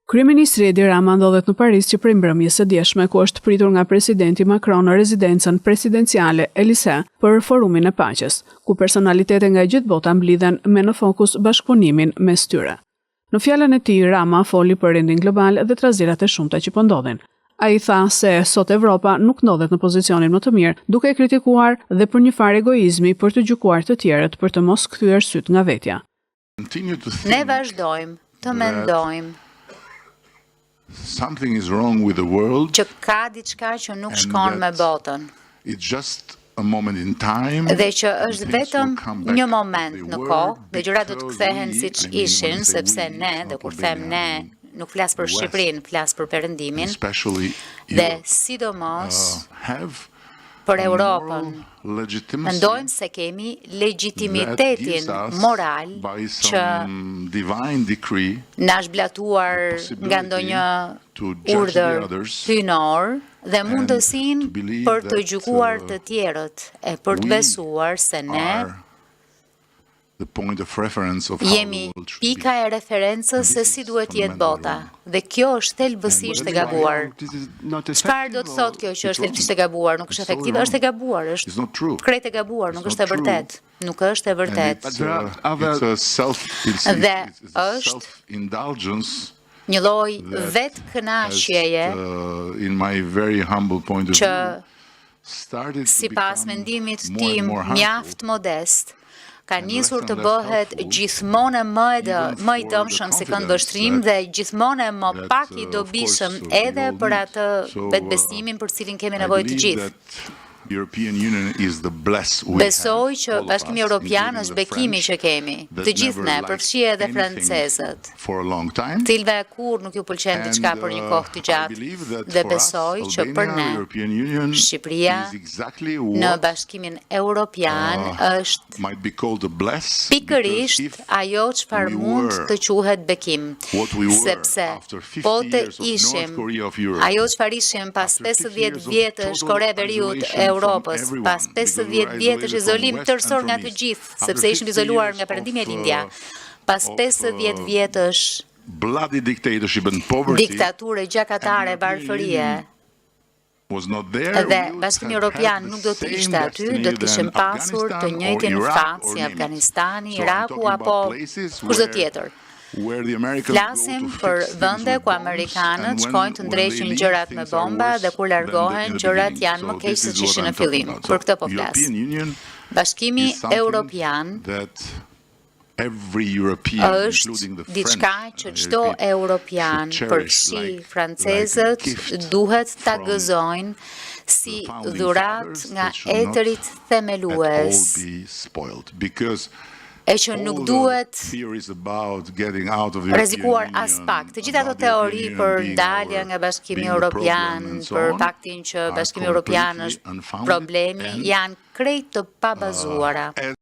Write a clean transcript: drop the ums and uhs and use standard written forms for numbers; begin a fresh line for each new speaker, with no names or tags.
Kryeministri Edi Rama ndodhet në Paris që prej mbrëmjes së djeshme, ku është pritur nga presidenti Macron në rezidencën presidenciale Élysée për forumin e paqes, ku personalitete nga gjithë bota mblidhen me në fokus bashkëpunimin mes tyre. Në fjalën e tij, Rama foli për rendin global dhe trazirat e shumta që po ndodhin. Ai tha se sot Evropa nuk ndodhet në pozicionin më të mirë, duke e kritikuar dhe për një farë egoizmi për të gjykuar të tjerët për të mos kthyer syt nga vetja.
Ne vazhdojmë të mendojmë
something is wrong with the world.
që ka diçka që nuk shkon me botën.
It's just a moment in time.
Dhe që është vetëm një moment në kohë, dhe gjërat do të kthehen siç ishin, sepse ne, dhe kur them ne, nuk flas për Shqipërinë, flas për Perëndimin, dhe sidomos për Europën. Mendojmë se kemi legitimitetin moral që na është zbatuar nga ndonjë urdhër hyjnor dhe mundësinë për të gjykuar të tjerët e për të besuar se ne jemi pika e referencës se si duhet jetë bota, dhe kjo është thelbësisht e gabuar. Çfarë do të thotë kjo që është thelbësisht e gabuar? Nuk është efektive, është e gabuar, është krejt e gabuar, nuk është e vërtet. Nuk është e vërtet. Dhe është një lloj vetkënaqjeje që sipas mendimit tim mjaft modest ka nisur të bëhet gjithmonë më i dëmshëm se këndvështrim dhe gjithmonë më pak i dobishëm edhe për atë vetbesimin për cilin kemi nevojë të gjithë. Besoj që Bashkimi Evropian është bekimi që kemi, të gjithë ne, përfshirë edhe francezët, cilëve kur nuk ju pëlqen diçka për një kohë të gjatë, dhe besoj që për ne, Shqipëria në Bashkimin Evropian është pikërisht ajo çfarë mund të quhet bekim, sepse po të ishim ajo çfarë ishim pas 50 vjetësh Kore e Veriut Europës, pas 50 vjetësh izolim tërësor nga të gjithë, sepse ishim izoluar nga Perëndimi e lindja, pas 50 vjetësh diktature gjakatare, varfërie, dhe Bashkimi Evropian nuk do të ishte aty, do të kishim pasur të njëjtin fat si Afganistani, Iraku apo kushdo tjetër. Flasim për vende ku amerikanët shkojnë të ndreqin gjërat me bomba dhe kur largohen gjërat janë më keq se ç'ishin në fillim. Për këtë po flas. Bashkimi Evropian është diçka që çdo europian, përfshi francezët, duhet ta gëzojnë si dhuratë nga etërit themelues, e që nuk duhet rrezikuar as pak. Të gjitha ato teori për dalja nga Bashkimi Evropian, për faktin që Bashkimi Evropian është problemi, janë krejt të pabazuara.